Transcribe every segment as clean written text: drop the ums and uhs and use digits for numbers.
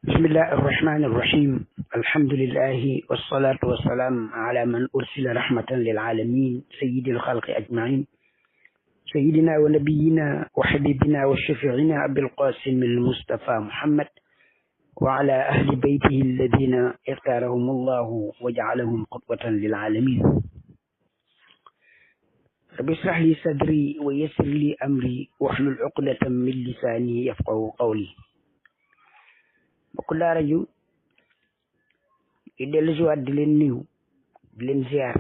bismillahi irrahmani irrahim alhamdulillahi wassalatu wassalam ala man ursila rahmatan lilalamin sayidi alxalqi ajmain sayidina wa nabiyina wa habibina wa shafiina abilqasim almustafa muhammad wa ala ahli baytihi alladina ixtaarahum allahu wa jacalahum qudwatan lilalamin rabbi israh li sadri wa yassir li amri wahlul uqdatan min lisani yafqahu qawli bokk daara ju di dellu si waat di leen nuyu di leen ziar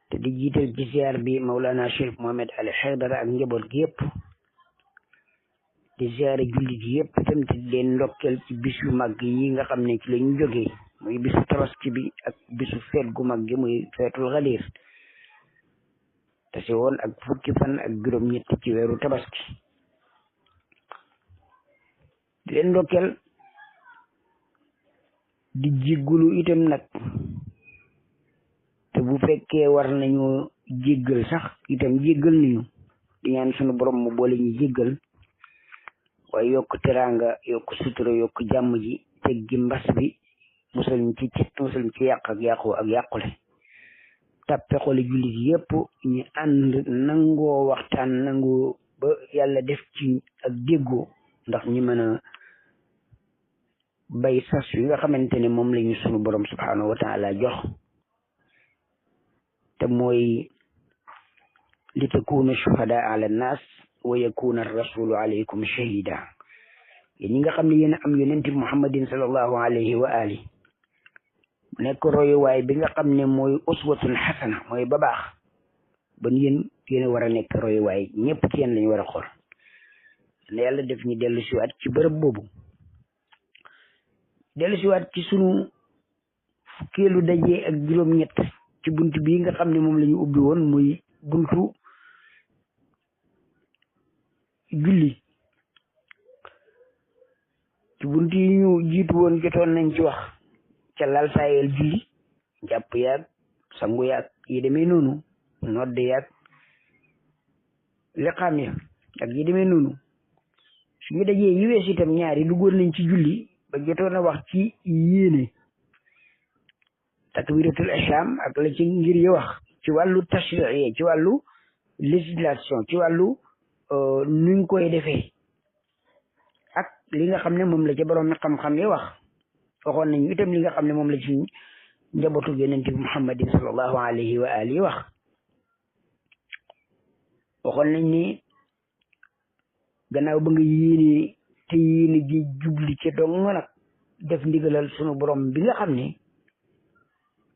te di jiital ci ziar bi Mawlana Cheikh Mohamed Ali Haydara ak njaboot gi yëpp di ziare jullit gi yëpp itam te di leen ndokkeel ci bis yu mag yi nga xam ne ci la ñu jógee muy bisu tabaski bi ak bisu feet gu mag gi muy feetul Xadir te si woon ak fukki fan ak juróom-ñett ci weeru tabaski di leen ndokkeel di jéggulu itam nag te bu fekkee war nañu jéggal sax itam jéggal nañu di ñaan sunu borom mu boole ñu jéggal waaye yokk teraanga yokk sutura yokk jàmm ji teggi mbas bi musal ñu ci musal ñu ci yàq ak yàqu ak yàqule tàppe xoli jullit yépp ñu ànd nangoo waxtaan nangoo ba yàlla def ci ak déggoo ndax ñu mën a bay sas yi nga xamante ne moom la ñu sunu borom subhanahu wa taala jox te mooy li takuna shuhada ala nnas wa yakuna rasulu alaykum shahida yéen ñi nga xam ne yéen am yonenti muhammadin sallallahu alayhi wa ali nekk royuwaay bi nga xam ne mooy uswatun xasana mooy ba baax ban yéen war a nekk royuwaay ñëpp ci yéen lañu war a xool ne yàlla def ñu dellu siwaat ci bërëb boobu dellu siwaat ci sunu fukkeelu dajee ak juróom-ñett ci buntu bii nga xam ne moom la ñu ubbi woon muy buntu julli ci buntu yi ñu jiitu woon jotoon nañ ci wax ca lal saayel julli jàpp yaag sangu yaag yi demee noonu nodd yaag liqaam ya ak yi demee noonu suñu dajee yi wees itam ñaari duggoon nañ ci julli ba jotoon a wax ci yéene takbiratul ihram ak la ci ngir yi wax ci wàllu tashri'i ci wàllu législation ci wàllu nuñ koy defee ak li nga xam ne moom la ca borom mi xam-xam yi wax waxoon nañu itam li nga xam ne moom la ci njabootu yonent bi muhammadin sallallahu alayhi wa alihi wax waxoon nañ ni gannaaw ba nga yéene te yéene ji jubli ci dong nag def ndigalal sunu borom bi nga xam ne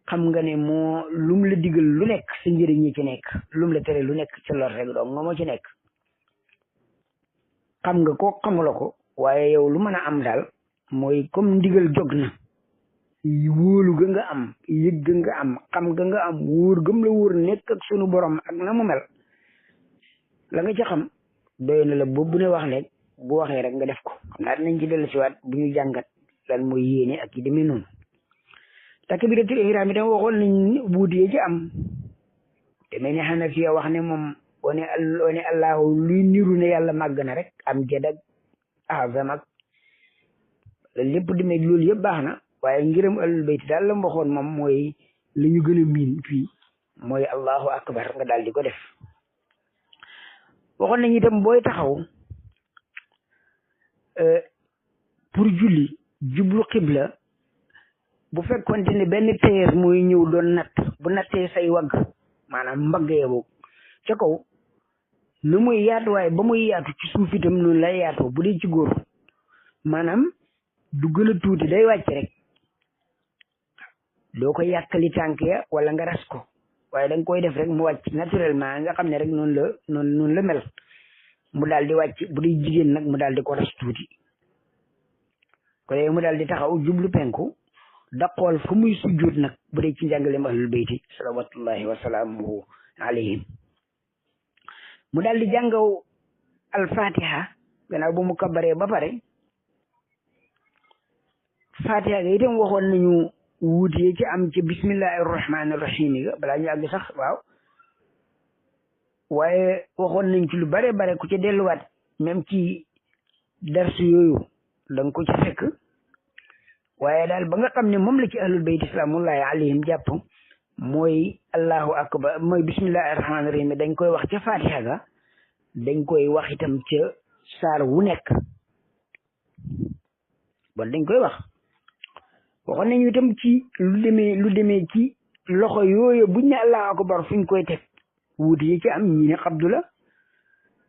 xam nga ne moo lum la digal lu nekk sa njëriñ ñi ci nekk lum la tere lu nekk ci lor rek dong nga moo ci nekk xam nga ko xamula ko waaye yow lu mën a am daal mooy comme ndigal jog na wóolu ga nga am yëg ga nga am xam ga nga am wóor gëm la wóor nekk ak sunu borom ak na mu mel la nga ci xam doy na la boobu ne wax rek bu waxee rek nga def ko xam naa dinañ ci dellu siwaat bu ñu jàngat lan mooy yéene ak yi demee noonu takbiratul ihram itam waxoon nañ buutiyee ci am te mel ni Hanafiya wax ne moom wane allahu luy niru ne yàlla màgg na rek am jëd ak azam ak lépp demee loolu yëpp baax na waaye ngërëm ahlul bayt daal la mu waxoon moom mooy li ñu gën a miin fii mooy allahu akbar nga daal di ko def waxoon nañ itam booy taxaw pour julli jublu xibla bu fekkonte ne benn téer mooy ñëw doon natt bu nattee say wagg maanaam mbagg yeewu ca kaw na muy yaatu waaye ba muy yaatu ci suuf itam noonu lay yaatoo bu dee ci góor maanaam du gën a tuuti day wàcc rek doo ko yàkkali tànk ya wala nga ras ko waaye da nga koy def rek mu wàcc naturellement nga xam ne rek noonu la mel mu daal di wàcc bu dee jigéen nag mu daal di ko ras tuuti ko léegi mu daal di taxaw jublu penku da xool fu muy sujjuut nag bu dee ci njàngaleem ahlul bayti salawatullahi wa salaamuhu alayhim mu daal di jàngaw al-fatiha gannaaw bu mu kabaree ba pare fatiha ga itam waxoon nañu wuutee ci am ci bismillahi rahmani rahim yi balaa ñu àgg sax waaw waaye waxoon nañ ci lu bare ku ci delluwaat même ci darsu yooyu da nga ko ci fekk waaye daal ba nga xam ne moom la ci ahlul bayt islaamullahi alayhim jàpp mooy allahu akbar mooy bismillahi rahmaani rahim dañ koy wax ca fatiha ga dañ koy wax itam ca saar wu nekk bon dañ koy wax waxoon nañu itam ci lu demee ci loxo yooyu buñ ne allahu akbar fuñ koy teg wuute yi ci am ñi ne xabdu la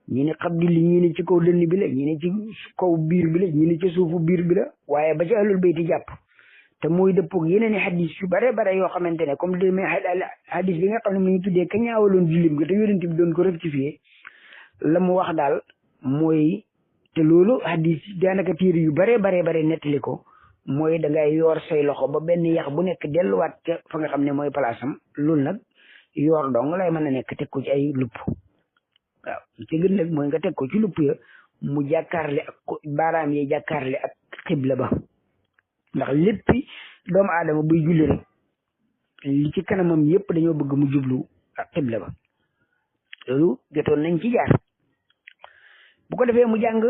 ñi ne xabdu li ñi ne ci kaw dënn bi la ñi ne ci kaw biir bi la ñi ne ci suufu biir bi la waaye ba ci ahlul bayti jàpp te mooy dëppoog yeneen i hadis yu bare bare yoo xamante ne comme demee hadis bi nga xam ne mu ngi tuddee ka ñaawaloon jullim ga te yonent bi doon ko rectifier la mu wax daal mooy te loolu hadis daanaka téere yu bare bare nettali ko mooy da ngay yoor say loxo ba benn yax bu nekk delluwaat ca fa nga xam ne mooy place am loolu nag yoor dong lay mën a nekk teg ko ci ay lupp waaw ci gën nag mooy nga teg ko ci lupp ya mu jàkkaarle ak baaraam yi jàkkaarle ak xibla ba ndax léppi doomu aadama buy julli rek li ci kanamam yëpp dañoo bëgg mu jublu ak xibla ba loolu jotoon nañ ci jaar bu ko defee mu jàng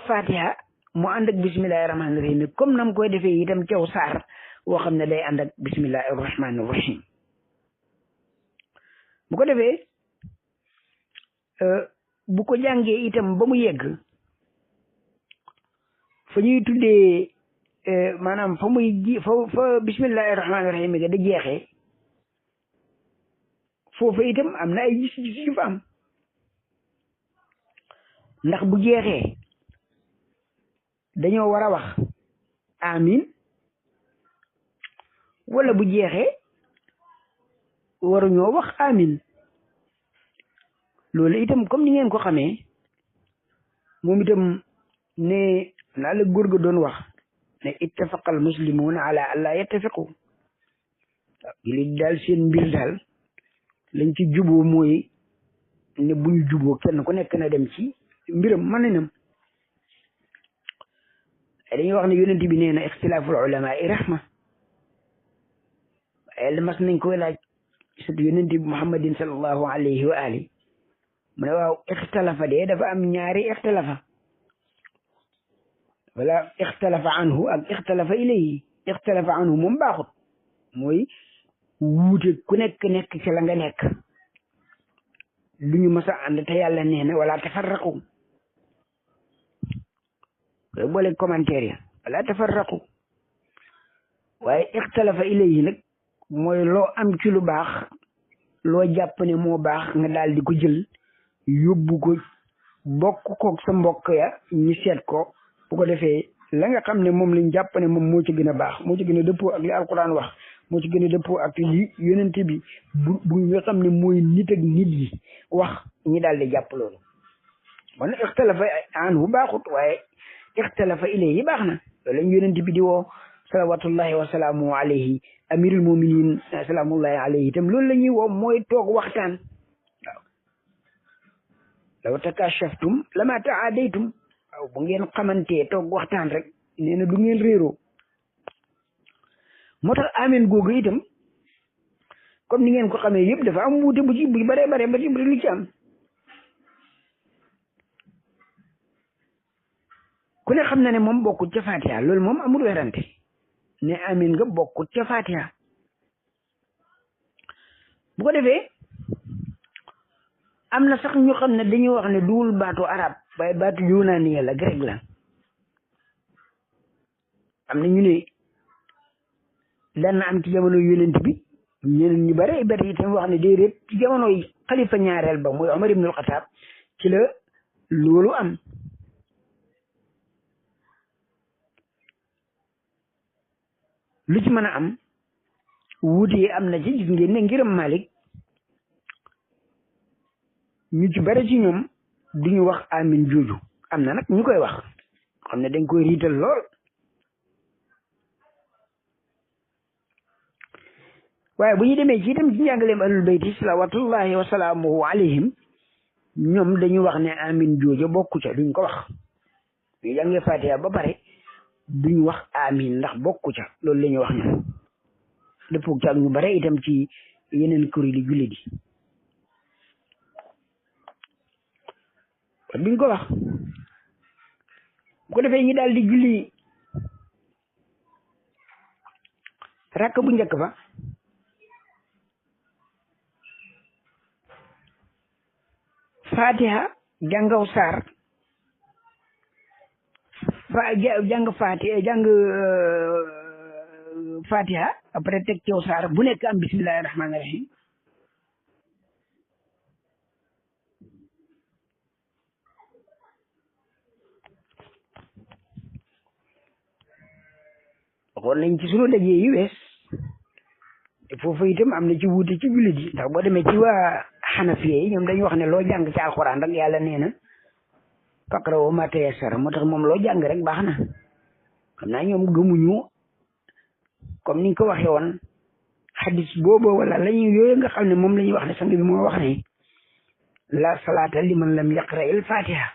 fatiha mu ànd ak bismillahi rahmaani rahim comme nam koy defee itam caw saar woo xam ne day ànd ak bismillahi rahmaani rahim bu ko defee bu ko jàngee itam ba mu yegg fa ñuy tuddee maanaam fa muy ji fa bismillahi rahmaani rahim ga da jeexee foofu itam am na ay gis-gis yu fa am ndax bu jeexee dañoo war a wax amin wala bu jeexee waruñoo wax amin loolu itam comme ni ngeen ko xamee moom itam ne naa la góor ga doon wax ne ittafaqa al muslimuuna ala alla yattafiqu waaw jullit daal seen mbir daal lañ ci juboo mooy ne buñu juboo kenn ku nekk na dem ci mbiram manenam dañuy wax ne yonent bi nee na ixtilaaful ulamaa rahma waaye mas nañ koy laaj surtout yonent bi muhammadin sallallahu alayhi wa ali mu ne waaw ixtalafa de dafa am ñaari ixtalafa wala ixtalafa anhu ak ixtalafa ilayhi ixtalafa anhu moom baaxut mooy wuute ku nekk ci la nga nekk lu ñu mës a ànd te yàlla nee na wala tafarraqu koy boole commentaire ya wala tafarraqu waaye ixtalafa ilayhi nag mooy loo am ci lu baax loo jàpp ne moo baax nga daal di ko jël yóbbu ko bokk koog sa mbokk ya ñu seet ko bu ko defee la nga xam ne moom lañ jàpp ne moom moo ci gën a baax moo ci gën a dëppoo ak li alquran wax moo ci gën a dëppoo ak li yonent bi bu nga xam ne mooy nit ak nit yi wax ñi daal di jàpp loolu man ixtalafa anhu baaxut waaye ixtalafa ilayhi baax na loolu lañ yonent bi di woo salawatullahi wa salaamu alayhi amirul muminin salaamullahi alayhi itam loolu la ñuy woo mooy toog waxtaan waaw law takashaftum lama taadaytum waaw bu ngeen xamantee toog waxtaan rek nee na du ngeen réeroo moo tax amin googu itam comme ni ngeen ko xamee yëpp dafa am wuute bu ci bu bare ba ci lu ci am ku ne xam na ne moom bokkut ca Fatiha loolu moom amul werante ne amin nga bokkut ca Fatiha bu ko defee am na sax ñu xam ne dañuy wax ne duwul baatu arab waaye baatu yunaani la grec la am na ñu ne daan na am ci jamono yonent bi ñeneen ñu bare itam wax ne déedéet ci jamono yi xalifa ñaareel ba muy Omar ibnul Xataab ci la loolu am lu ci mën a am wuute am na ci gis ngeen ne ngiram Malik ñu ci bare ci ñoom duñu wax amin jooju am na nag ñu koy wax xam ne dañ koy riital lool waaye bu ñu demee ci itam ci njàngaleem ahlul bayti salawatullahi wa salaamuhu alayhim ñoom dañu wax ne amin jooju bokku ca duñ ko wax ñu jàngee Fatiha ba pare duñ wax amin ndax bokku ca loolu la ñuy wax ñoom dëppoo ak ñu bare itam ci yeneen kuréeli jullit yi duñ ko wax bu ko defee ñi daal di julli rakk bu njëkk ba fatiha jàngaw saar jàng fatiha après teg cew saar bu nekk am bismillahi rahmaani rahim waxoon nañ ci sunu dajee yi wees foofu itam am na ci wuute ci jullit yi ndax boo demee ci waa xanafiye yi ñoom dañuy wax ne loo jàng ci alxuraan rek yàlla nee na faqra'u maa tayassara moo tax moom loo jàng rek baax na xam naa ñoom gëmuñu comme niñ ko waxee woon xadis boobu wala lañu yooyu nga xam ne moom la ñuy wax ne sang bi moo wax ne la salaata liman lam yaqra il fatiha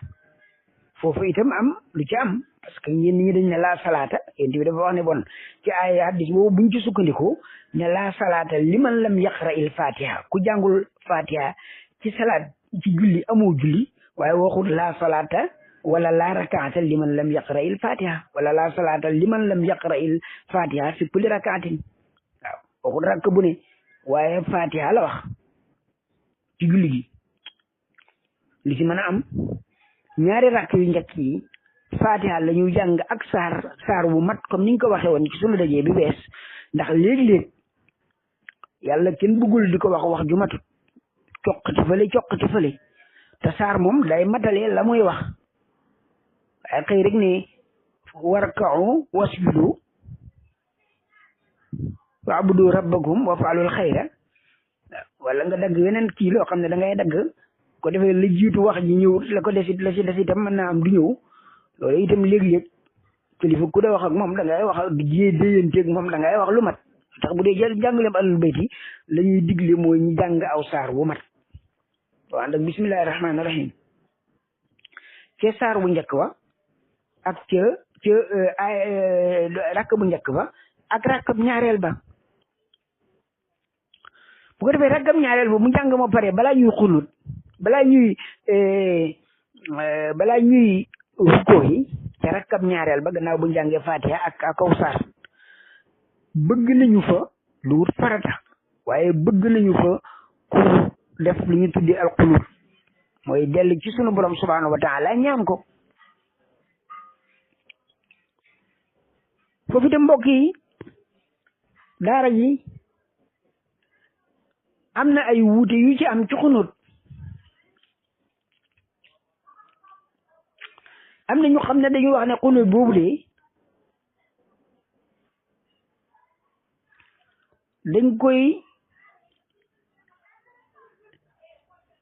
foofu itam am lu ci am parce que ñenn ñi dañ ne la salaata yéen bi dafa wax ne bon ci ay hadis boobu buñ ci sukkandiku ne la salaata liman lam yaqra il fatiha ku jàngul fatiha ci salaat ci julli amoo julli waaye waxul la salaata wala la rakaata liman lam yaqra il fatiha wala la salaata liman lam yaqra il fatiha fi kulli rakaatin waaw waxul rakk bu ne waaye fatiha la wax ci julli gi li ci mën a am ñaari rakk yu njëkk yi fatiha la ñu jàng ak saar bu mat comme ni ñu ko waxee woon ci sunu dajee bi bees ndax léeg-léeg yàlla kenn bëggul di ko wax ju matut coqati fële te saar moom day matale la muy wax waaye xëy rek ne warka'u wasjudu wa'budu rabbakum wa fa'alul xayra wala nga dagg yeneen kii loo xam ne da ngay dagg ko defee la jiitu wax ji ñëw la ko desit la ci des itam mën naa am du ñëw loolu itam léeg-léeg kilifa ku da wax ak moom da ngay wax ak déyanteeg moom da ngay wax lu mat tax bu dee jàngaleem alul bayti la ñuy digle mooy ñu jàng aw saar bu mat waaw ànd ak bismillahi rahmaani rahim ca saar bu njëkk ba ak ca rakk bu njëkk ba ak rakkab ñaareel ba bu ko defee rakkab ñaareel ba mu jàng ma pare balaa ñuy xunut balaa ñuy rukkoo yi ca rakkab ñaareel ba gannaaw bu jàngee fatiha ak kaw saar bëgg nañu fa lu wut farata waaye bëgg nañu fa ku def lu ñu tuddee alxunut mooy dellu ci sunu borom subhanahu wa taala ñaan ko foofu itam mbokk yi daara ji am na ay wuute yu ci am ci xunut am na ñu xam ne dañuy wax ne xunut boobu de dañ koy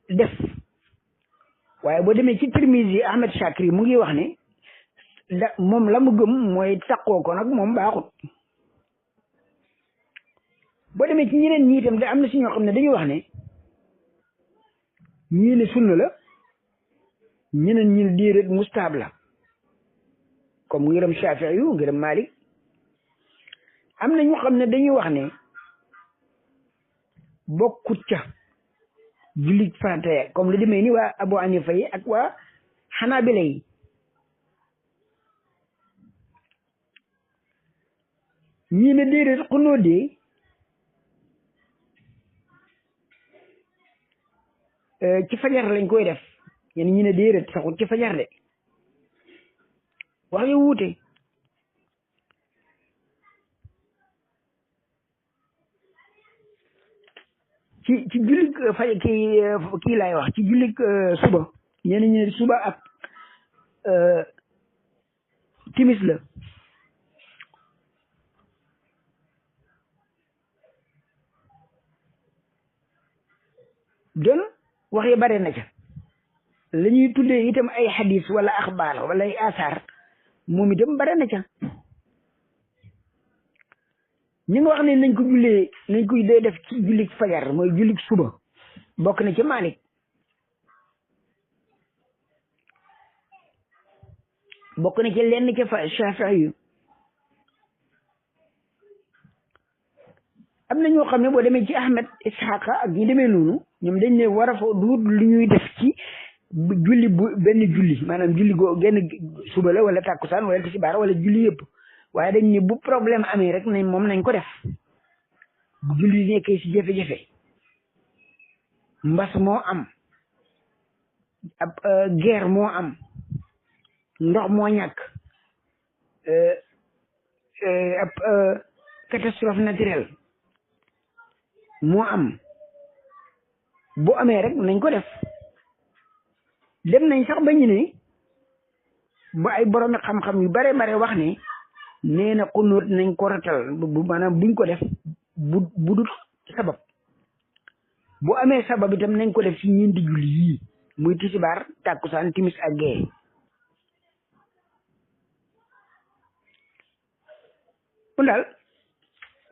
def waaye boo demee ci Tirmizi Ahmed Shakri mu ngi wax ne moom la mu gëm mooy takkoo ko nag moom baaxut boo demee ci ñeneen ñi itam da am na si ñoo xam ne dañuy wax ne ñii ne sunna la ñeneen ñi ne déedéet mustaab la comme ngërëm Shaafi'i yu ngërëm Malik am na ñu xam ne dañuy wax ne bokkut ca jullit farata comme lu demee ni waa Abu Hanifa yi ak waa Hanabila yi ñii ne déedéet xunóo dee ci fajar lañ koy def ñen ñi ne déedéet saxut ci fajar de wax yu wuute ci jullit fay kii laay wax ci jullit suba ñen ñi ne suba ak timis la don wax yi bare na ca la ñuy tuddee itam ay xadis wala axbaar wala ay asar moom itam bare na ca ñi nga wax ne nañ ko jullee nañ koy dee def ci jullik fajar mooy jullik suba bokk na ci Malik bokk na ci lenn ca fa Shafi'i yu am na ñoo xam ne boo demee ci Ahmed Ishaqa ak ñi demee noonu ñoom dañ ne war a fa duut lu ñuy def ci julli benn julli maanaam julli goo genn suba la wala tàkkusaan wala tisbaar wala julli yëpp waaye dañ ne bu problème amee rek nañ ko def bu julli nekkee si jafe-jafe mbas moo am ab guerre moo am ndox moo ñàkk ab catastrophe naturelle moo am bu amee rek nañ ko def dem nañ sax ba ñu ne ba ay borom xam-xam yu bare bare wax ne nee na xunóot nañ ko ratal bu maanaam buñ ko def bu dul sabab bu amee sabab itam nañ ko def ci ñeenti julli yii muy tisbaar tàkkusaan timis ak gee mun daal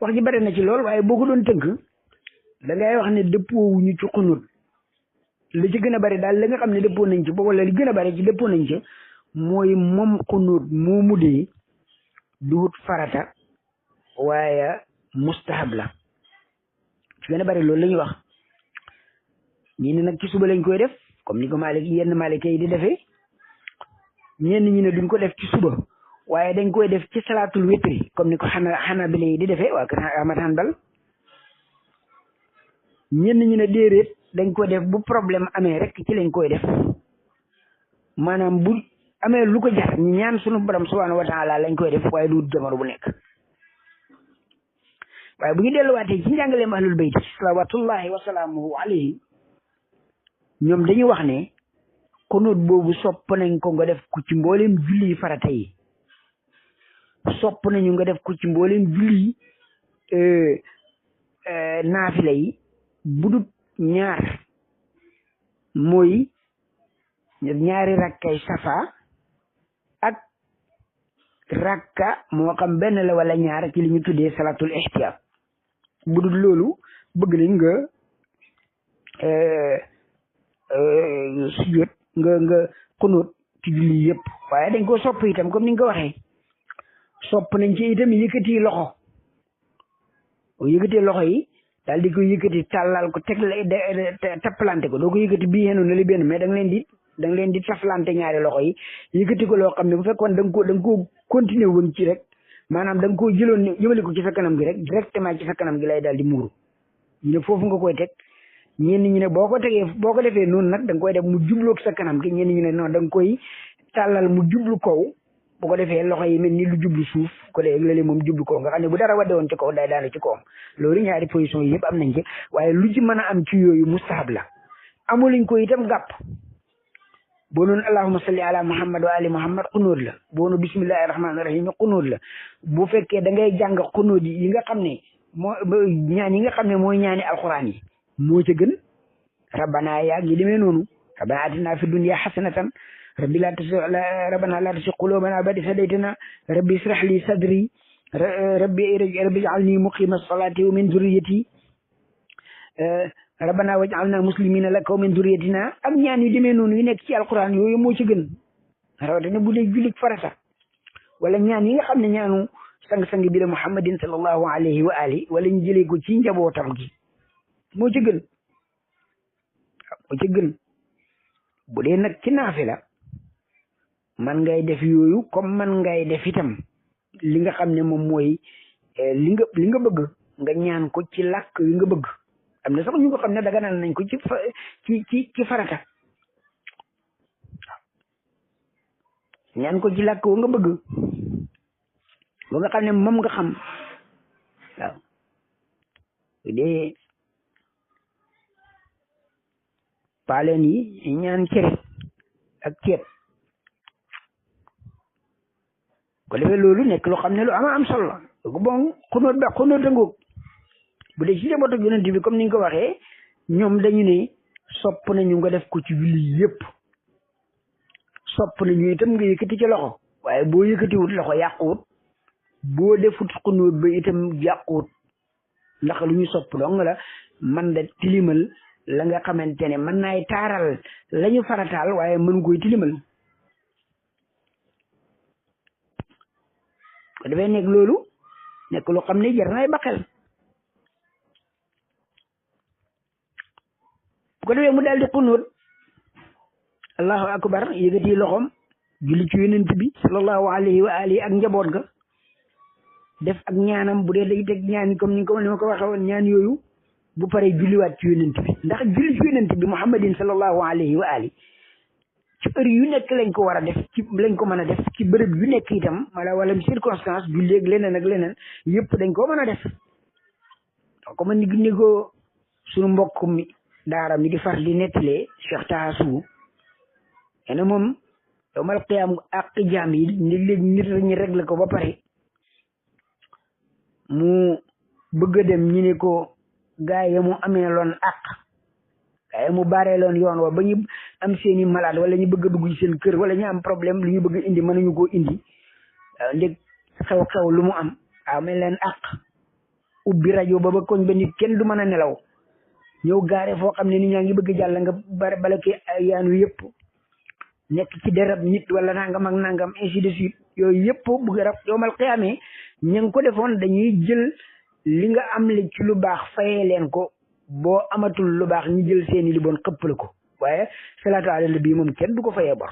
wax ji bare na ci lool waaye boo ko doon tënk da ngay wax ne dëppoo wuñu ci xunóot li ci gën a bari daal la nga xam ne dëppoo nañ ci ba wala li gën a bari ci dëppoo nañ ci mooy moom xunóot moo mudee duut farata waaye mustahab la ci gën a bari loolu la ñuy wax ñii ne nag ci suba lañ koy def comme ni ko yenn Malika yi di defee ñenn ñi ne duñ ko def ci suba waaye dañ koy def ci salaatul witri comme ni ko Hanabila yi di defee waa kër Ahmad Hanbal ñenn ñi ne déedéet dañ koy def bu problème amee rek ci lañ koy def maanaam bu amee lu ko jar ñu ñaan sunu borom subhanahu wa taala lañ koy def waaye du jamono bu nekk waaye bu ñu delluwaatee ci njàngaleem ahlul bayt salawatullahi wa salaamuhu alayhi ñoom dañuy wax ne xunóot boobu sopp nañ ko nga def ku ci mbooleem julli farata yi sopp nañu nga def ko ci mbooleem julli naafila yi budut ñaar mooy ñaari rakkay safa ak rakka moo xam benn la wala ñaar ci li ñu tuddee salatul ihtiyat budut loolu bëgg nañ nga sujjóot nga xunóot ci julli yëpp waaye dañ ko sopp itam comme ni nga ko waxee sopp nañ ci itam yëkkati loxo yi daal di ko yëkkati tàllal ko teg tappalante ko doo ko yëkkati bii xenu na li benn mais da nga leen di taflante ñaari loxo yi yëkkati ko loo xam ne bu fekkoon da nga koo continuer woon ci rek maanaam da nga koo jëloon jëmale ko ci sa kanam gi rek directement ci sa kanam gi lay daal di muuru ñu ne foofu nga koy teg ñenn ñi ne boo ko defee noonu nag da nga koy def mu jubloog sa kanam gi ñenn ñi ne non da nga koy tàllal mu jublu kaw bu ko defee loxo yi mel ni lu jublu suuf ko dee lale moom jublu kaw nga xam ne bu dara wadde woon ci kaw day daanu ci kawam loolu ñaari position yi yëpp am nañ ci waaye lu ci mën a am ci yooyu mustahab la amuluñ ko itam gàpp boo noonu allahumma salli ala muhammad wa ali muhammad xunóot la boo noonu bismillahi rahmaani rahim xunóot la bu fekkee da ngay jàng xunóot yi nga xam ne ñaan yi nga xam ne mooy ñaani alquran yi moo ca gën rabbana yaa ngi demee noonu rabbana atina fi dunya hasanatan rabbana la tuzigh qulubana ba'da idh hadaytana rabbi ishrah li sadri rabbi ij'alni muqima as-salati wa min dhurriyyati rabbana waj'alna muslimina laka wa min dhurriyyatina ak ñaan yu demee noonu yu nekk ci alquran yooyu moo ci gën rawatina bu dee jullit farata wala ñaan yi nga xam ne ñaanu sang-sang bi la muhammadin sallallahu alayhi wa ali wala ñu jëlee ko ci njabootam gi moo ci gën moo ci gën bu dee nag ci naafila man ngay def yooyu comme man ngay def itam li nga xam ne moom mooy li nga bëgg nga ñaan ko ci làkk wi nga bëgg am na sax ñu ko xam ne daganal nañ ko ci farata ñaan ko ci làkk wu nga bëgg ba nga xam ne moom nga xam waaw bu dee paaleen yi ñaan cere ak ceeb ko defee loolu nekk loo xam ne lu am solo la bon xunóot a ngoog bu dee ci njabootu yonent bi comme ni nga ko waxee ñoom dañu ne sopp nañu nga def ko ci julli yëpp sopp nañu itam nga yëkkati ci loxo waaye boo yëkkatiwut loxo yàquwut boo defut xunóot ba itam yàquwut ndax lu ñu sopp dong la man da tilimal la nga xamante ne mën naay taaral la ñu farataal waaye mën koy tilimal ko dafay nekk loolu nekk lu xam ne jar naay baqel bu ko defee mu daal di xunóot allahu akbar yëgati loxoom julli ci yonent bi sallallahu alayhi wa alihi ak njaboot ga def ak ñaanam bu dee day teg ñaan yi comme ni ma ko waxee woon ñaan yooyu bu paree julliwaat ci yonent bi ndax julli ci yonent bi muhammadin sallallahu alayhi wa alihi ci heure yu nekk lañ ko war a def ci lañ ko mën a def ci bërëb yu nekk itam wala circonstance julli ak leneen ak leneen yëpp dañ koo mën a def donc man ni ko suñu mbokk mi daara mi di far di nettalee Cheikh Taha Sougou nee na moom yowmal qiyaam ak jaam yi léegi nit ñi réglé ko ba pare mu bëgg a dem ñu ne ko gaay ya mu amee loon àq gaay ya mu baaree loon yoon wa ba ñu am seeni malade wala ñu bëgg a dugg ci seen kër wala ñu am problème lu ñu bëgg a indi mënuñu koo indi ndég xew-xew lu mu am amee leen àq ubbi rajo ba koñ ba nit kenn du mën a nelaw ñëw gaare foo xam ne nit ñaa ngi bëgg jàll nga bala ki yaanu yëpp nekk ci derab nit wala nangam ak nangam ainsi de suite yooyu yëpp bëgg rab yowmal qiyaame ña ngi ko defoon dañuy jël li nga am li ci lu baax fayee leen ko boo amatul lu baax ñu jël seeni li bon xëppale ko waaye salaatu ala nabi moom kenn du ko fayee bor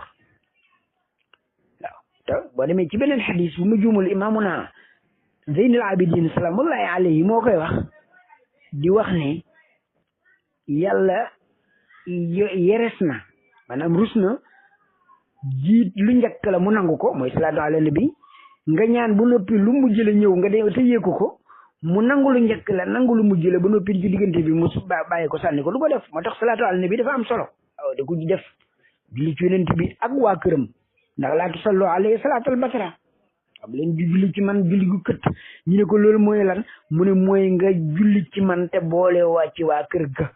waaw te boo demee ci beneen xadis bu mu juumul imaamuna Zeynul Abidin salaamullahi alayhi moo koy wax di wax ne yàlla yeres na maanaam rus na jiit lu njëkk la mu nangu ko mooy salaatu ala nabi nga ñaan bu noppi lu mujj la ñëw nga de te yéeku ko mu nangu lu njëkk la nangu lu mujj la ba noppi ci diggante bi mu bàyyi ko sànni ko du ko def moo tax salaatu ala nabi dafa am solo waaw da ko def julli ci yonent bi ak waa këram ndax laa tusallu alayhi salaatal basara am leen di julli ci man julli gu kët ñu ne ko loolu mooy lan mu ne mooy nga julli ci man te boole waa ci waa kër ga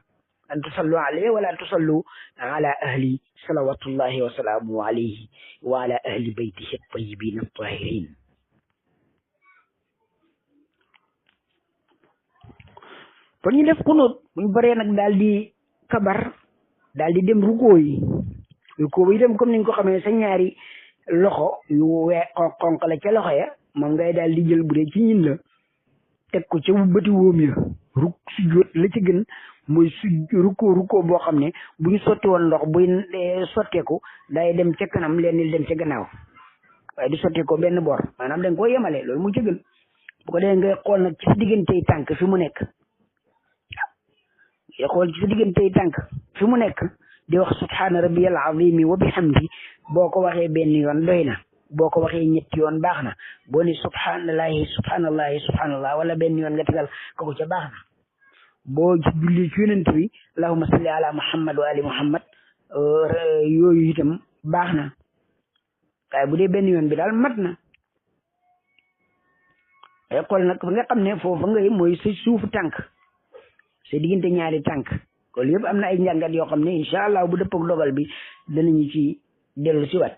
an tusallu alayhi wala tusallu ala ahli salawatullahi wa salaamu alayhi wa ala ahli baytihi tayyibin tahirin kon ñu def xunóot buñ baree nag daal di kabar daal di dem rukoo yi rukoo yi dem comme ni nga ko xamee sa ñaari loxo yu xonq la ca loxo ya moom ngay daal di jël bu dee ci ñin la teg ko ca bëti wóom ya sujjóot la ci gën mooy rukkoo boo xam ne bu ñu sotti woon ndox buy sotteeku day dem ca kanam leen ni dem ca gannaaw waaye du sotteekoo benn boor maanaam da nga koo yemale loolu mu ci gën bu ko dee ngay xool nag ci sa diggantey tànk fi mu nekk ngay xool ci sa diggantey tànk fi mu nekk di wax subhaana rabbiyal azimi wa bihamdi boo ko waxee benn yoon doy na boo ko waxee ñetti yoon baax na boo ni subhanallahi subhanallah wala benn yoon nga tegal ko ca baax na boo ci julli ci yonent bi allahumma salli ala muhammad wa ali muhammad yooyu itam baax na waaye bu dee benn yoon bi daal mat na ay xool nag fa nga xam ne foofu nga mooy sa suufu tànk sa diggante ñaari tànk loolu yëpp am na ay njàngat yoo xam ne incha allah bu dëpp ak dogal bi danañu ci dellu si waat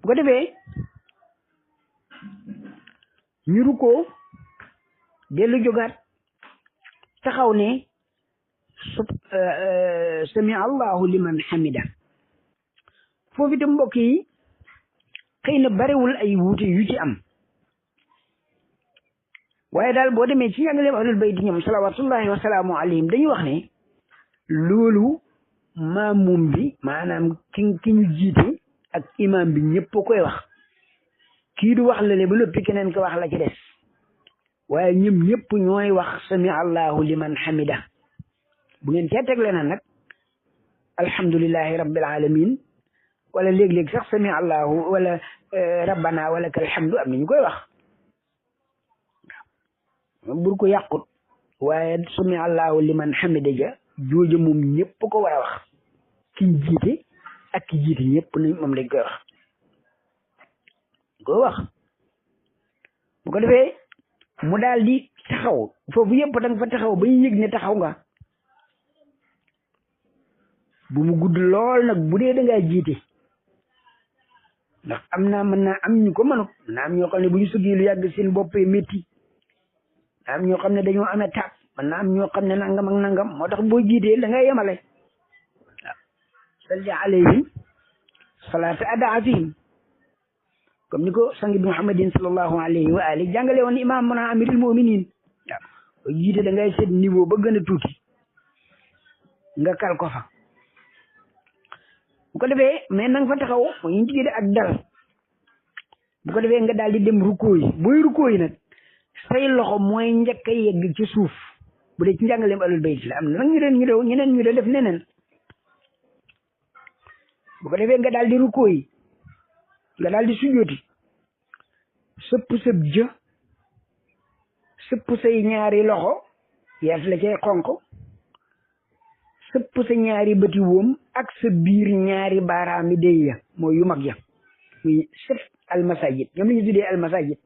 bu ko defee ñu rukkoo dellu jógaat taxaw ne sami allahu liman hamida foofu itam mbokk yi xëy na barewul ay wuute yu ci am waaye daal boo demee ci njàngaleem ahlul bayt ñoom salawatullahi wa salaamu alayhim dañuy wax ne loolu maamum bi maanaam ki ñu jiite ak imam bi ñëpp koy wax kii du wax la le ba noppi keneen ko wax la ci des waaye ñoom ñëpp ñooy wax sami allahu liman hamida bu ngeen cee tegle na nag alhamdulillahi rabbil alamin wala léeg-léeg sax sami allahu wala rabbana wala kal hamdu am na ñu koy wax bur ko yàqut waaye sami allahu liman hamida ja jooja moom ñëpp ko war a wax kiñ jiite ak ki jiite ñëpp na moom lañ koy wax bu ko defee mu daal di taxaw foofu yëpp da nga fa taxaw ba ñu yëg ne taxaw nga bu mu gudd lool nag bu dee da ngaa jiite ndax am naa mën naa am ñu ko mënut mën naa am ñoo xam ne bu ñu sëggee lu yàgg seen bopp métti am ñoo xam ne dañoo amee taab mën naa am ñoo xam ne nangam ak nangam moo tax boo jiitee da ngay yemale waaw salli alayhim salaata adaafihim comme ni ko sang bi muhammadin sallallahu alayhi wa alihi jàngale woon imaamuna amirul muminin waaw jiite da ngay seet niveau ba gën a tuuti nga kal ko fa bu ko defee mais nanga fa taxaw mooy ñu jigéen ak dal bu ko defee nga daal di dem rukkoo yi booy rukkoo yi nag say loxo mooy njëkk a yegg ci suuf bu dee ci njàngaleem alul bayt la am na nag ñeneen ñu def neneen bu ko defee nga daal di rukkoo yi nga daal di sujjooti sëpp sëb jë sëpp say ñaari loxo yees la cay xonq sëpp sa ñaari bëti woom ak sa biir ñaari baaraami day ya mooy yu mag ya muy sëf almasajid ñoom la ñu tuddee almasajid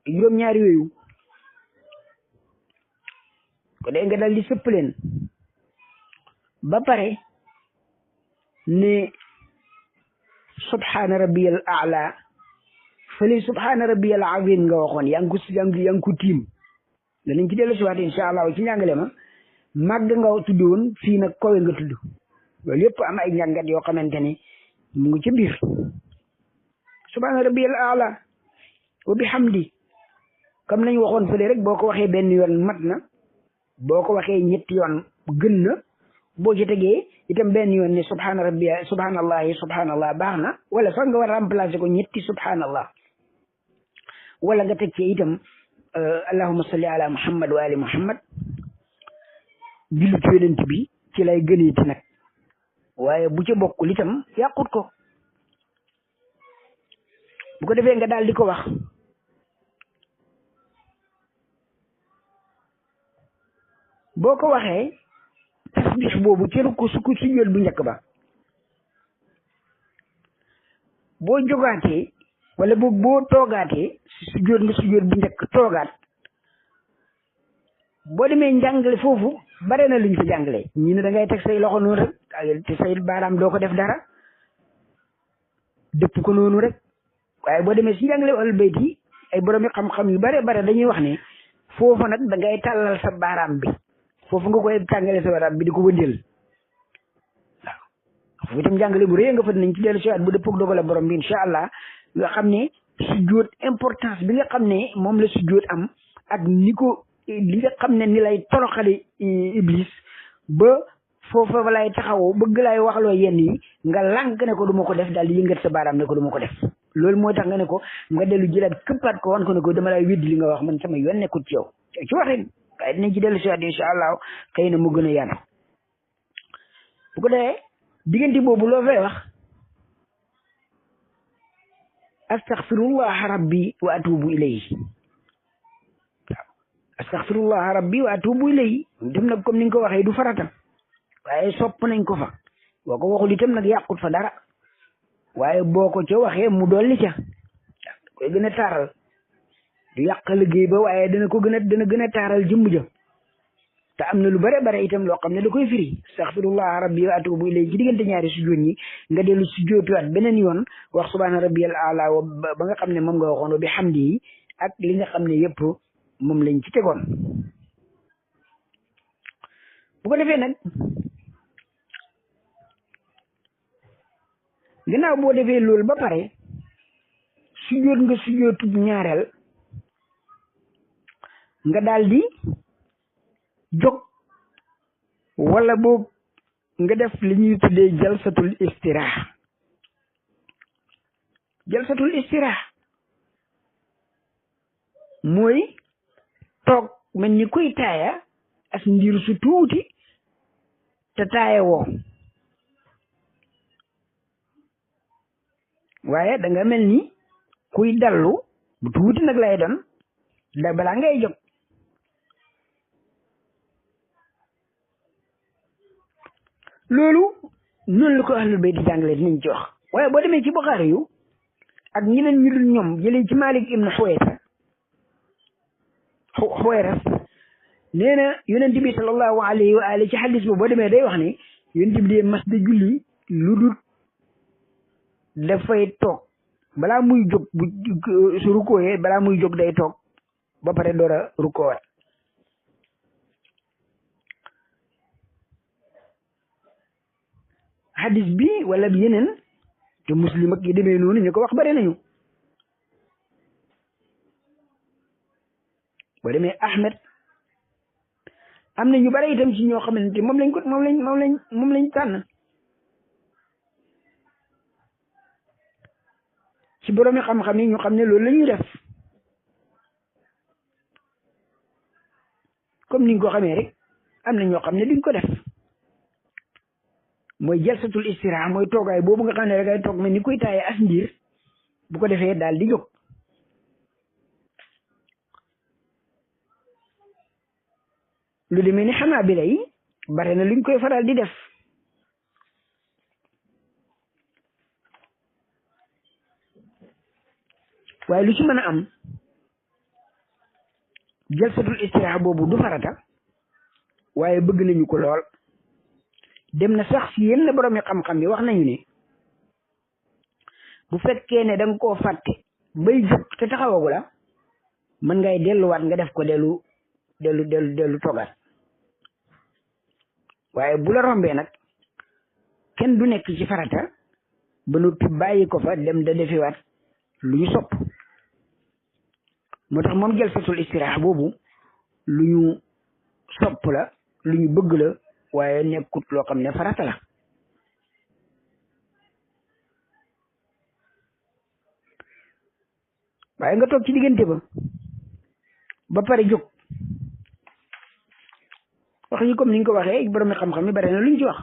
juróom ñaari yooyu ko dee nga dal di sëpp leen ba pare ne subhaana rabbiyal a'la fële subhaana rabbiyal azim nga waxoon yaa ngi ko tiim danañ ci dellu si waat incha allah ci njàngale ma màgg nga tudd woon fii nag kowe nga tudd loolu yëpp am ay njàngat yoo xamante ne mu ngi ci biir subhaana rabbiyal a'la wa bihamdi comme nañ waxoon fële rek boo ko waxee benn yoon mat na boo ko waxee ñetti yoon gën na boo ci tegee itam benn yoon ne subhanallah baax na wala sax nga war a remplacer ko ñetti subhanallah wala nga teg ci itam allahumma salli ala muhammad wa ali muhammad julli ci yonent bi ci lay gëneeti nag waaye bu ca bokkul itam yàqut ko bu ko defee nga daal di ko wax boo ko waxee tasbix boobu ci rukku sujjóot bu njëkk ba boo jogaatee wala boo toogaatee sujjóot nga sujjóot bu njëkk toogaat boo demee njàngale foofu bare na luñ fa jàngale ñi ne da ngay teg say loxo noonu rek te say baaraam doo ko def dara dëpp ko noonu rek waaye boo demee si njàngale al bayt yi ay boroomi xam-xam yu bare dañuy wax ne foofu nag da ngay tàllal sa baaraam bi foofu nga koy tàngale sa baaraam bi di ko wëndeel waaw foofu itam njàngale bu rëy nga fa dinañ ci dellu si waat bu dëppog dogale borom bi incha allah nga xam ne sujjóot importance bi nga xam ne moom la sujjóot am ak ni ko li nga xam ne ni lay toroxale iblis ba foofa lay taxawoo bëgg lay waxloo yenn yi nga lànk ne ko du ma ko def daal di yëngat sa baaraam ne ko du ma ko def loolu mooy tax nga ne ko nga dellu jëlaat këppaat ko wan ko ne ko dama lay weddi li nga wax man sama yoon nekkul ci yow ci waxin waaye dinañ ci dellu si waat incha allah xëy na mu gën a yaatu bu ko defee diggante boobu loo fay wax astaghfirullah rabbi wa atubu ilayhi waaw astaghfirullah rabbi wa atubu ilayhi dem nag comme ni nga ko waxee du farata waaye sopp nañ ko fa boo ko waxul itam nag yàqut fa dara waaye boo ko ca waxee mu dolli ca koy gën a taaral du yàq liggéey ba waaye dana gën a taaral jëmm ja te am na lu bare itam loo xam ne da koy firi astaghfirullah rabbi wa atubu ilayhi ci diggante ñaari sujjóot ñi nga dellu sujjóotuwaat beneen yoon wax subhaana rabbiyal a'la ba nga xam ne moom nga waxoon bi hamdi ak li nga xam ne yëpp moom lañ ci tegoon bu ko defee nag ginnaaw boo defee loolu ba pare sujjóot nga sujjóotu ñaareel nga daal di jóg wala boog nga def li ñuy tuddee jalsatul istiraaha mooy toog mel ni kuy taaya as ndiir su tuuti te taaya woo waaye da nga mel ni kuy dallu bu tuuti nag lay doon da balaa ngay jóg loolu noonu la ko ahlul bayt di jàngale dinañ ci wax waaye boo demee ci Buxaari yu ak ñeneen ñu dul ñoom jëlee ci Malik ibn Xuwayras nee na yonent bi sallallahu alayhi wa alihi ci xadis boo demee day wax ne yonent bi dee mas da julli lu dul dafay toog balaa muy jóg su rukkooyee balaa muy jóg day toog ba pare door a rukkoowaat hadis bi wala bi yeneen te muslim ak yi demee noonu ñu ko wax bare nañu boo demee Ahmed am na ñu bare itam ci ñoo xamante moom lañ tànn ci boroomi xam-xam yi ñu xam ne loolu la ñuy def comme ni nga ko xamee rek am na ñoo xam ne duñ ko def mooy jalsatul istiraha mooy toogaay boobu nga xam ne rek ay toog mel ni kuy taaye as ndiir bu ko defee daal di jóg lu demee ni xanaa bi lay bare na luñ koy faral di def waaye lu ci mën a am jalsatul istiraha boobu du farata waaye bëgg nañu ko lool dem na sax si yenn borom yi xam-xam yi wax nañu ne bu fekkee ne da nga koo fàtte bay jóg te taxawagu la mën ngay delluwaat nga def ko dellu toogaat waaye bu la rombee nag kenn du nekk ci farata ba noppi bàyyi ko fa dem da defiwaat lu ñu sopp moo tax moom jalsatul istiraaxa boobu lu ñu sopp la lu ñu bëgg la waaye nekkut loo xam ne farata la waaye nga toog ci diggante ba pare jóg wax yi comme ni nga ko waxee borom xam-xam yi bare na lu ñu ci wax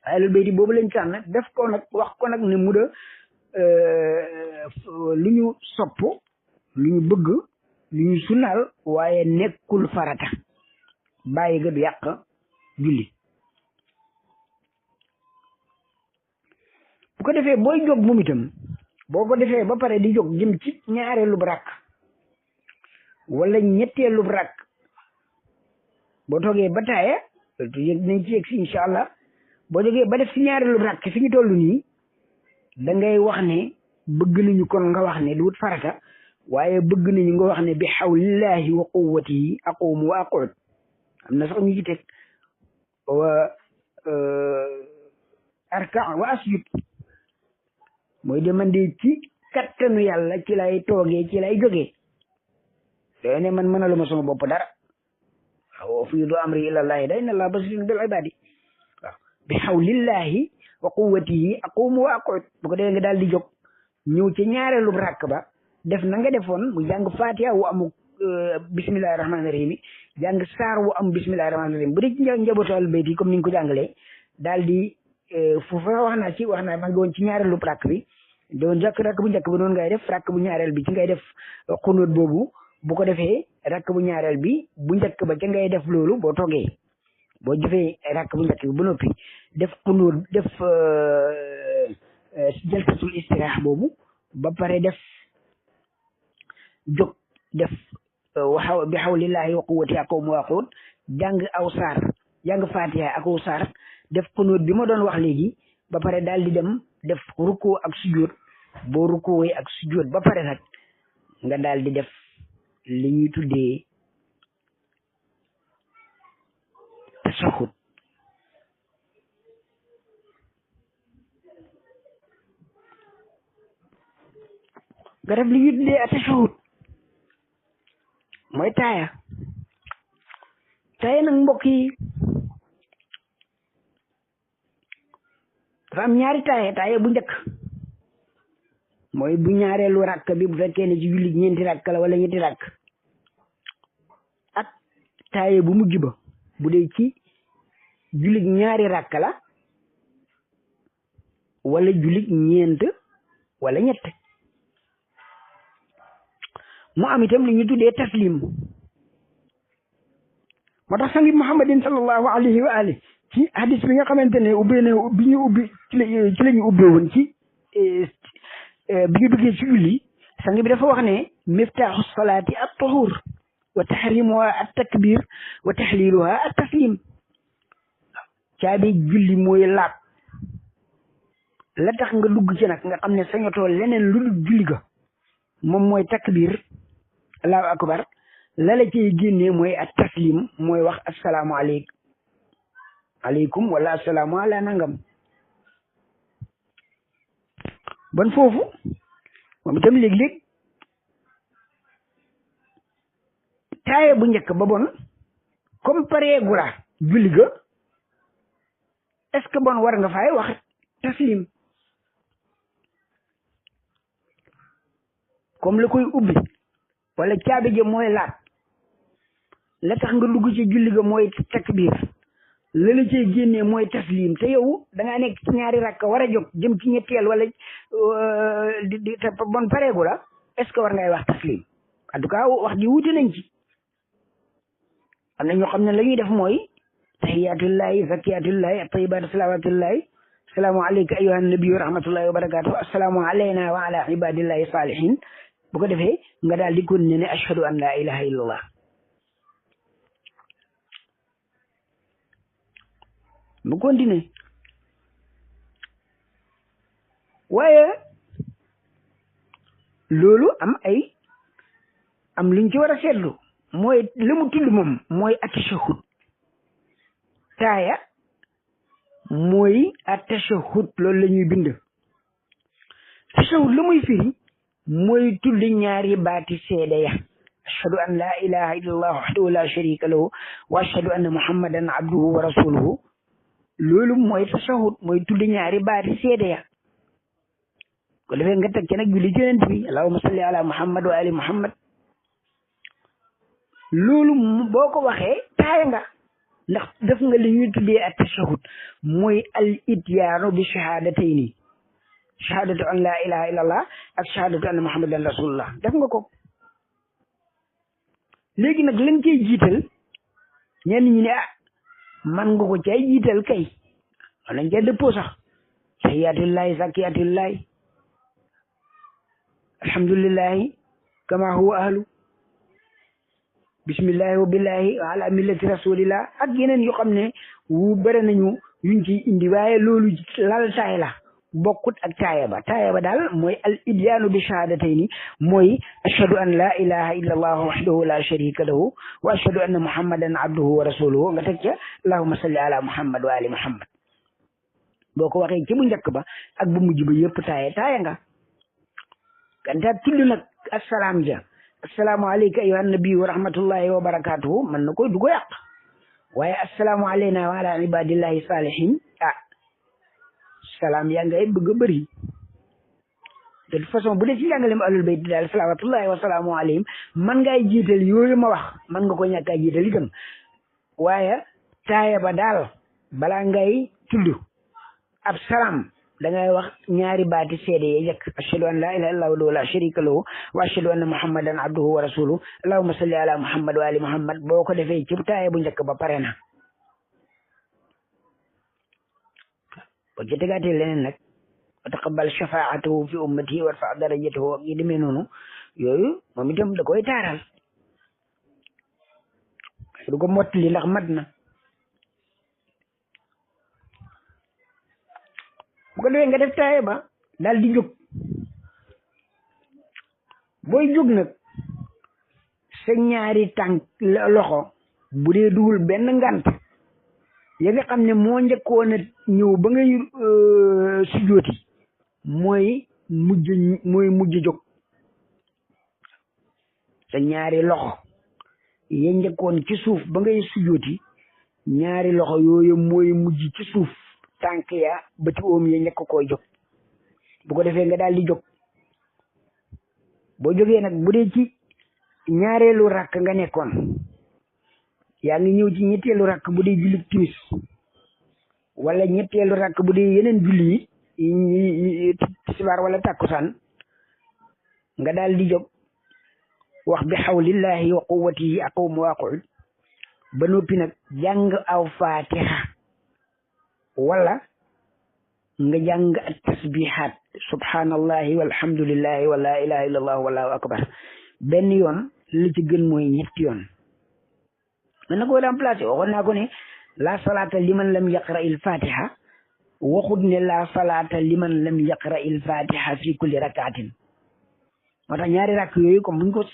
waaye lu béyti boobu lañ tànn def ko nag wax ko nag ne mu da lu ñu sopp lu ñu bëgg lu ñu sunnaal waaye nekkul farata bàyyi ga du yàq julli bu ko defee booy jóg moom itam boo ko defee ba pare di jóg jëm ci ñaareelu rakk wala ñetteelu rakk boo toogee ba taaya nañ ci yegg si incha allah boo jógee ba def si ñaareelu rakk fi ñu toll nii da ngay wax ne bëgg nañu kon nga wax ne du wut farata waaye bëgg nañu nga wax ne bi hawlillahi wa quwwatihi aqumu wa aqud am na sax ñu ci teg wa arka wa asjud mooy demande ci kattanu yàlla ci lay toogee ci lay jógee doo ne man mënaluma sama bopp dara waaw ufiidu amri ilallahi da inna allaha basirun bil ibadi waaw bi hawlillahi wa quwwatihi aqumu wa aqud bu ko defee nga daal di jóg ñëw ci ñaareelu rakk ba def na nga defoon mu jàng fatiha wu amu bismillahi rahmaani rahim jàng saar wu am bismillahi rahmaani rahim bu dee ci njabootu al bayt yi comme ni nga ko jàngalee daal di foofu wax naa maa ngi woon ci ñaareelu rakk bi doon rakk bu njëkk ba noonu ngay def rakk bu ñaareel bi ci ngay def xunóot boobu bu ko defee rakk bu ñaareel bi bu njëkk ba ca ngay def loolu boo toogee boo jëfee rakk bu njëkk bi ba noppi def xunóot def jalsatul istiraax boobu ba pare def jóg def bi hawlillahi wa quwwati aqumu wa aqud jàng aw saar jàng fatiha ak aw saar def xunóot bi ma doon wax léegi ba pare daal di dem def rukkoo ak sujjóot boo rukkooee ak sujjóot ba pare nag nga daal di def li ñuy tuddee tashahhud nga def li ñuy tuddee tashahhud mooy taaya nag mbokk yi dafa am ñaari taaya bu njëkk mooy bu ñaareelu rakk bi bu fekkee ne ci julli ñeenti rakk la wala ñetti rakk ak taaya bu mujj ba bu dee ci julli ñaari rakk la wala julli ñeent wala ñett mu am itam li ñu tuddee taslim moo tax sangi muhammadin sallallahu alayhi wa alihi ci hadis bi nga xamante ne bi ñu ubbi ci la ñu ubbee woon ci bi ñu duggee ci julli sang bi dafa wax ne miftaaxu salaati at tahur wa tahrimuha at takbir wa tahliluha at taslim caabi julli mooy laab la tax nga dugg ci nag nga xam ne sañatoo leneen lu dul julli ga moom mooy takbir allahu akbar la la cay génnee mooy at taslim mooy wax assalaamu aleykum wala assalaamu ala nangam bon foofu moom itam léeg-léeg taaye bu njëkk ba bon comme pareegula julli ga est-ce que bon war nga fay wax taslim comme la koy ubbi wala caabi ja mooy laat la tax nga dugg ci julli ga mooy takbir la la cay génnee mooy taslim te yow da ngaa nekk ci ñaari rakka war a jóg jëm ci ñetteel wala te bon pareegu la est-ce que war ngay wax taslim en tout cas wax ji wuute nañ ci am na ñoo xam ne la ñuy def mooy tahiyatullahi zakiyatullahi tayyibatu salawatullahi assalaamu alayka ayyuha nabiyyu rahmatullahi wa barakatuh assalaamu alayna wa ala ibadillahi salihin bu ko defee nga daal di continuer ne ashhadu an la ilaha illallah mu continuer waaye loolu am luñ ci war a seetlu mooy li mu tudd moom mooy at-tashahhud taaya mooy at-tashahhud loolu la ñuy bind tashahhud la muy firi mooy tudd ñaari baati seede ya ashhadu an la ilaha illallah wahdahu la sharika lahu wa ashhadu anna muhammadan abduhu wa rasuluhu loolu mooy tashahhud mooy tudd ñaari baati seede ya ko defee nga teg ci nag julli ci Yonent bi allahumma salli ala muhammad wa ali muhammad loolu boo ko waxee taaya nga ndax def nga li ñuy tuddee at tashahhud mooy al ityaanu bi shahadatayni shahadatu an la ilaha illallah ak shahadatu anna muhammadan rasulullah def nga ko léegi nag lañ koy jiital ñenn ñi ne man nga ko cay jiital kay nañ cay dëppoo sax tahiyatullahi zakiyatullahi alhamdulillahi kama huwa ahlu bismillahi wa billahi wa ala millati rasulillah ak yeneen yoo xam ne wu bëri nañu yuñ ciy indi waaye loolu lal taay la bokkut ak taaya ba daal mooy al idyaanu bi shahadatayni mooy ashhadu an la ilaha illa allah wahdahu la sharika lahu wa ashhadu anna muhammadan abduhu wa rasuluhu nga teg ca allahumma salli ala muhammad wa ali muhammad boo ko waxee ci bu njëkk ba ak bu mujj ba yëpp taaya nga kanta tudd nag assalaam ja assalaamu alayka ayyuhan nabi wa rahmatullahi wa barakatuhu man na koy du ko yàq waaye assalaamu alayna wa ala ibadillahi salihin salaam yaa ngay bëgg a bëri de toute façon bu dee ci njàngaleem ahlul bayt daal salawatullahi wa salaamu alayhim man ngay jiital yooyu ma wax man nga ko ñàkk a jiital itam waaye taaya ba daal balaa ngay tudd ab salaam da ngay wax ñaari baati seede yi njëkk ashhadu an la ilaha illallah wahdahu la sharika lahu wa ashhadu anna muhammadan abduhu wa rasuluhu allahumma salli ala muhammad wa ali muhammad boo ko defee ci taaya bu njëkk ba pare na boo ci tegaatee leneen nag wa taqabbal shafaatahu fi ummati warfa darajatahu ak yi demee noonu yooyu moom itam da koy taaral du ko mottali ndax mat na bu ko defee nga def taaye ba daal di jóg booy jóg nag sa ñaari tànk loxo bu dee dugul benn ngant ya nga xam ne moo njëkkoon a ñëw ba ngay sujjooti mooy mujj jóg sa ñaari loxo ya njëkkoon ci suuf ba ngay sujjooti ñaari loxo yooyu mooy mujj ci suuf tànk ya ba ci oom ya njëkk koy jóg bu ko defee nga daal di jóg boo jógee nag bu dee ci ñaareelu rakk nga nekkoon yaa ngi ñëw ci ñetteelu rakk bu dee julli timis wala ñetteelu rakk bu dee yeneen julli yi tisbaar wala takkusaan nga daal di jóg wax bi hawlillahi wa quwwatihi aqumu wa aqud ba noppi nag jàng aw fatiha wala nga jàng at tasbihat subhanallahi walhamdulillahi wa la ilaha illallah wallahu akbar benn yoon li ci gën mooy ñetti yoon mën na ko remplacer waxoon naa ko ne la salata liman lam yaqra il fatiha waxut ne la salata liman lam yaqra il fatiha fi kulli rakaatin moo tax ñaari rakk yooyu comme buñ ko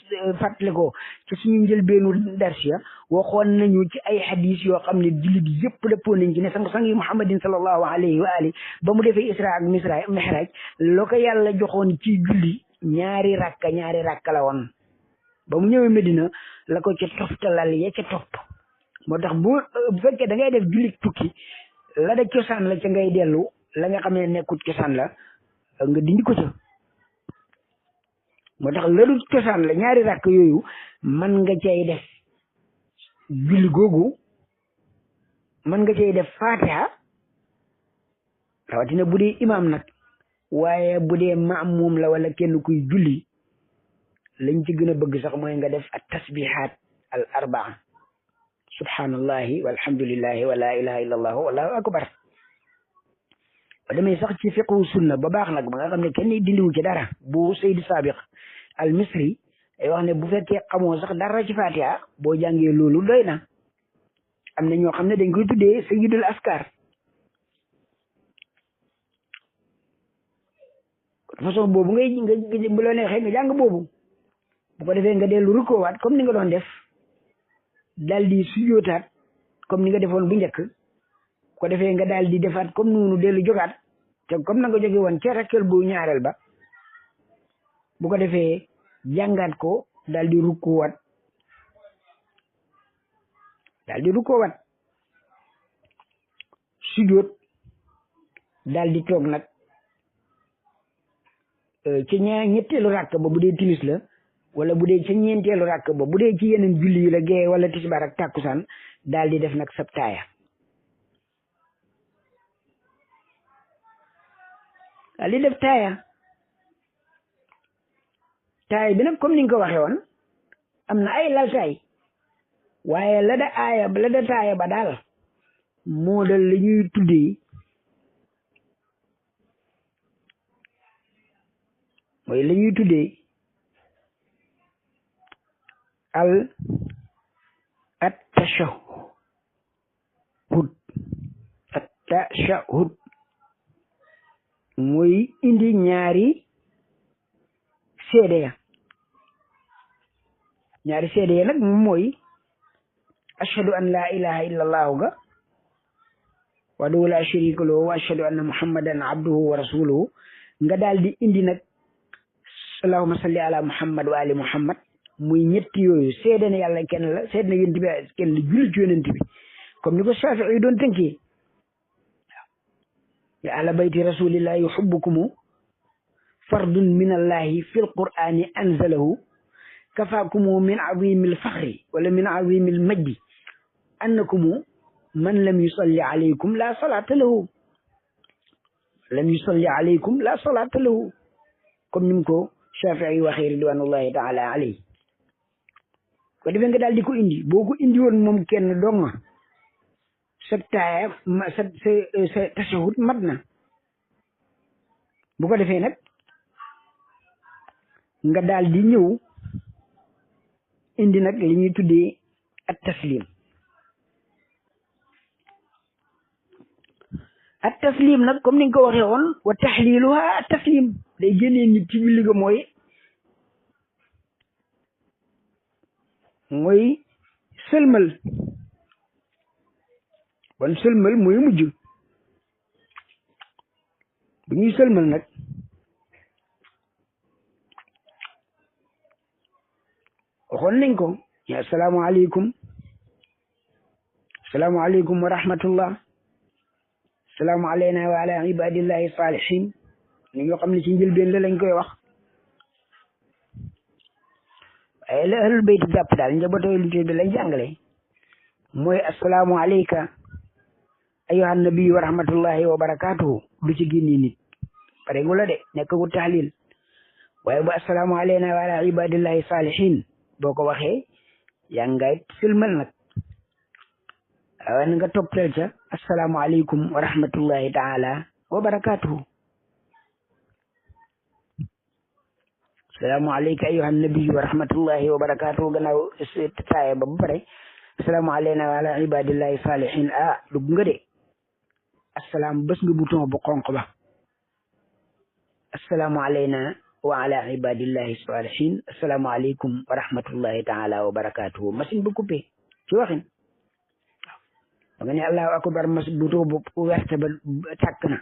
fàttale ko ci suñu njëlbeenu dars ya waxoon nañu ci ay hadis yoo xam ne jullit yëpp dëppoo nañ ci ne sang yi muhammadin sallallahu alayhi wa ali ba mu defee isra ak mihraj loo ko yàlla joxoon ci julli ñaari rakka la woon ba mu ñëwee Medina la ko ca toftalal ya ca topp moo tax bu fekkee da ngay def julli tukki la da cosaan la ca ngay dellu la nga xam ne nekkut cosaan la nga dindi ko ca moo tax la du cosaan la ñaari rakk yooyu man nga cay def julli googu man nga cay def fatiha rawatina bu dee imaam nag waaye bu dee maamum la wala kenn kuy julli lañ ci gën a bëgg sax mooy nga def at tasbihat al arbaa subhanallahi walhamdulillahi wa la ilaha illa allah wallahu akbar ba demee sax ci fiqhu sunna ba baax nag ba nga xam ne kenn dindiwu ci dara bu Seydi Sabiq al Misri ay wax ne bu fekkee xamoo sax dara ci fatiha boo jàngee loolu doy na am na ñoo xam ne dañ koy tuddee sayyidul askar façon boobu nga bu la neexee nga jàng boobu bu ko defee nga dellu rukkoowaat comme ni nga doon def daal di sujjootaat comme ni nga defoon bu njëkk bu ko defee nga daal di defaat comme noonu dellu jogaat te comme na nga jóge woon ca rakkal bu ñaareel ba bu ko defee jàngaat ko daal di rukkoowaat sujjoot daal di toog nag ci ñetteelu rakk ba bu dee timis la wala bu dee ci ñeenteelu rakk ba bu dee ci yeneen julli yi la gee wala tisbaar ak tàkkusaan daal di def nag sab taaya daal di def taaya bi nag comme ni nga ko waxee woon am na ay laltaay waaye la da taaya ba daal moo dal la ñuy tuddee mooy la ñuy tuddee at-tashahhud mooy indi ñaari seede ya nag mooy ashhadu an la ilaha illa allahu ga wahdahu la sharika lahu wa ashhadu anna muhammadan abduhu wa rasuluhu nga daal di indi nag allahumma salli ala muhammad wa ali muhammad muy ñetti yooyu seede ne yàlla kenn la seede ne yonent bi kenn la julli ci yonent bi comme ni ko Shaafi'i yi doon tënkee ya ahla bayti rasulillahi yuhibbukumu fardun min allahi fi lqur'ani anzalahu kafaakumu min azimil faxri wala min azimil majdi annakumu man lam yusalli alaykum la salata lahu comme ni mu ko Shaafi'i yi waxee ridwanullahi taala alayhi ko defee nga daal di ko indi boo ko indi woon moom kenn dong sa taaya sa tashahhud mat na bu ko defee nag nga daal di ñëw indi nag li ñuy tuddee at taslim nag comme ni nga ko waxee woon wa tahliluha at taslim day génnee nit ci julli ga mooy sëlmal bon sëlmal mooy mujj bu ñuy sëlmal nag waxoon nañ ko ya asalaamaaleykum wa rahmatullah salaamu alayna wa ala ibadillahi salihin ni nga xam ne ci njëlbeen la lañ koy wax waaye la ahlul bayt jàpp daal njabootu yonent bi lañ jàngale mooy asalaamu alayka ayyuha nabi wa rahmatullahi wa barakatuhu du ci génni nit pare gu la de nekk gu tahlil waaye bu asalaamu alayna wa ala ibadillahi salihin boo ko waxee yaa ngay silmal nag waaye na nga toppal ca assalaamu aleykum wa rahmatullahi taala wa barakatuhu assalaamu aleyka ayyuha nabi wa rahmatullahi wa barakatuhu gannaaw taaya ba pare assalaamu alayna wa ala ibadillahi salihin dugg nga de assalaam bés nga bouton bu xonq ba assalaamu alayna wa ala ibadillahi salihin assalaamu aleykum wa rahmatullahi taala wa barakatuhu machine bu coupé ci waxin ba nga ne allahu akbar mas bouton bu werte ba tàkk na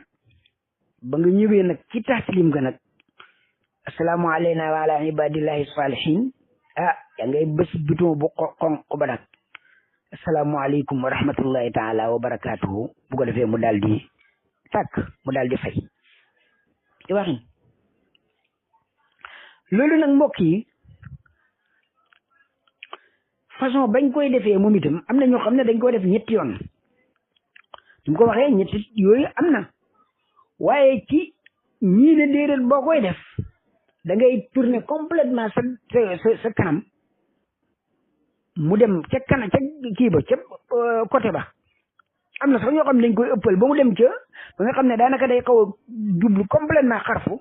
ba nga ñëwee nag ci taslim ga nag assalaamu alayna wa ala ibadillahi salihin yaa ngay bés bouton bu xonq ba nag asalaamualeykum wa rahmatullahi taala wa barakaatuhu bu ko defee mu daal di tàkk mu daal di fay ci waxin loolu nag mbokk yi façon bañ koy defee moom itam am na ñoo xam ne dañ koy def ñetti yoon su ko waxee ñetti yooyu am na waaye ci ñii ne déedéet boo koy def da ngay tourner complètement sa kanam mu dem ca kanam ca kii ba ca côté ba am na sax ñoo xam ne dañ koy ëppal ba mu dem ca ba nga xam ne daanaka day xaw a jublu complètement xarfu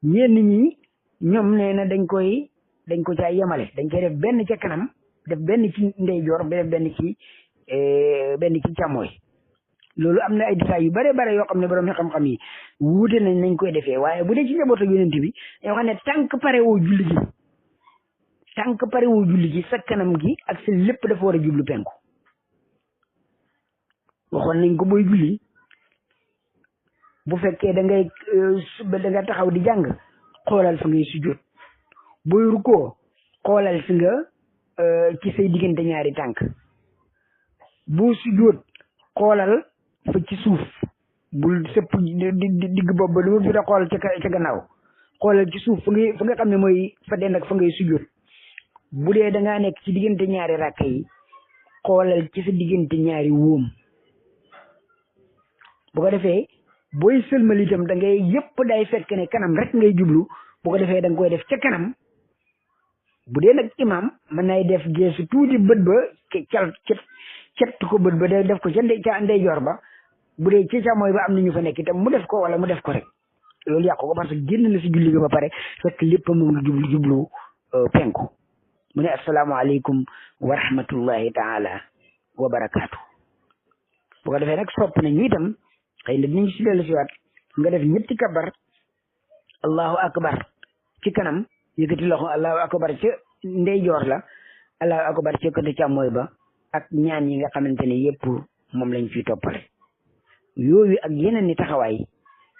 ñenn ñi ñoom nee na dañ ko caa yemale dañ koy def benn ca kanam def benn ci ndeyjoor ba def benn ci càmmooy loolu am na ay détails yu bare bare yoo xam ne borom xam-xam yi wuute nañ koy defee waaye bu dee ci njabootu yonent bi yoo xam ne tànk pare woo julli gi sa kanam gi ak sa lépp dafa war a jublu penku waxoon nañ ko booy julli bu fekkee da nga taxaw di jàng xoolal fi ngay sujjóot booy rukkoo xoolal fi nga ci say diggante ñaari tànk boo sujjóot xoolal fa ci suuf bul sëpp digg bopp ba du da xool ca gannaaw xoolal ci suuf fa nga xam ne mooy fa dend ak fa ngay sujjóot bu dee da ngaa nekk ci diggante ñaari rakk yi xoolal ci sa diggante ñaari wóom bu ko defee booy sëlmal itam da ngay yëpp day fekk ne kanam rek ngay jublu bu ko defee da nga koy def ca kanam bu dee nag imam mën nay def geesu tuuti bët ba cet ko bët ba def ko ca ndeyjoor ba bu dee ci càmmooy ba am na ñu fa nekk itam mu def ko wala mu def ko rek loolu yàqu ko parce que génn na si julli ga ba pare fekk lépp mu ngi jublu penku mu ne asalaamaaleykum wa rahmatullahi taala wa barakaatu bu ko defee nag sopp nañu itam xëy na dinañ si dellu si waat nga def ñetti kabar allahu akbar ci kanam yëkkati loxo allahu akbar ca ndeyjoor la allahu akbar ca côté càmmooy ba ak ñaan yi nga xamante ne yëpp moom lañ fiy toppale yooyu ak yeneen ni taxawaay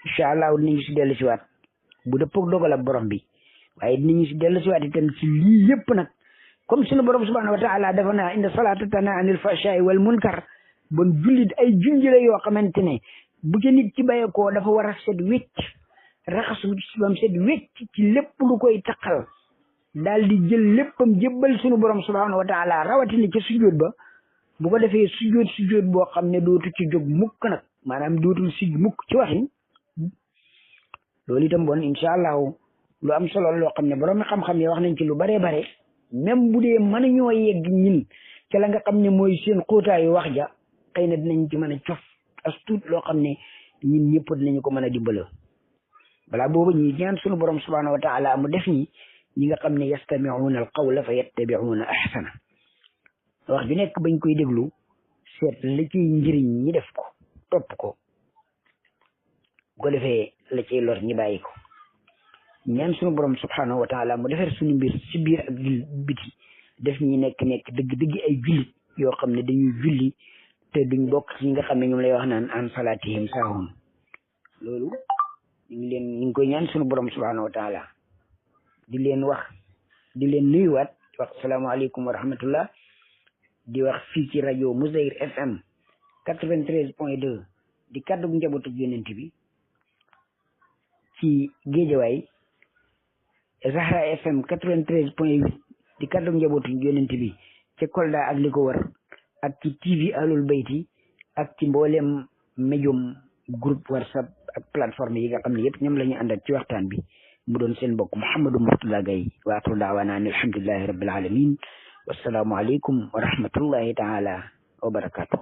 incha allah dinañu si dellu si waat bu dëppog dogal ak borom bi waaye dinañu si dellu si waat itam si lii yëpp nag comme sunu borom subhanahu wa taala dafa naa inna salata tana anil fahsha'i wal munkar bon jullit ay junjële yoo xamante ne bu ca nit ci bàyyeekoo dafa war a set wecc raxasu bam set wecc ci lépp lu koy taqal daal di jël léppam jébbal sunu borom subhanahu wa taala rawatina ca sujjóot ba bu ko defee sujjóot boo xam ne dootu ci jóg mukk nag maanaam dootul si mukk ci waxin loolu itam bon incha allahu lu am solo loo xam ne borom xam-xam yi wax nañ ci lu baree bare même bu dee mën a ñoo yegg ñin ca la nga xam ne mooy seen xóotaayu wax ja xëy na dinañ ci mën a cof as tuut loo xam ne ñun ñëpp dinañu ko mën a dimbala balaa boobu ñi ñaan sunu borom subhanahu wa taala mu def ñi nga xam ne yastami'una al qawla fa yattabi'una ahsana wax ju nekk bañ koy déglu seet la ciy njëriñ ñi def ko topp ko bu ko defee la ciy lor ñi bàyyi ko ñaan sunu borom subhanahu wa taala mu defar suñu mbir ci biir ak biti def ñi nekk dëgg ay jullit yoo xam ne dañuy julli te duñ bokk ci nga xam ne ñoom lay wax naan an salatihim saahun loolu ñu ngi koy ñaan sunu borom subhanahu wa taala di leen nuyuwaat wax salaamaaleykum wa rahmatullah di wax fii ci rajo Mouzayir FM 93.2 di kaddu njabootu yonent bi ci Géejawaay Zahra FM 93.8 di kaddu njabootu yonent bi ci Kolda ak li ko wër ak ci TV Ahlul Bayti ak ci mboolem médium groupe WhatsApp ak plateforme yi nga xam ne yëpp ñoom la ñu àndal ci waxtaan bi mu doon seen mbokk Mouhamadou Mourtada Gaye wa aaxiru da'waanaa ani alhamdulillahi rabbil aalamiin wassalaamu aleykum wa rahmatullahi taala wa barakaatuh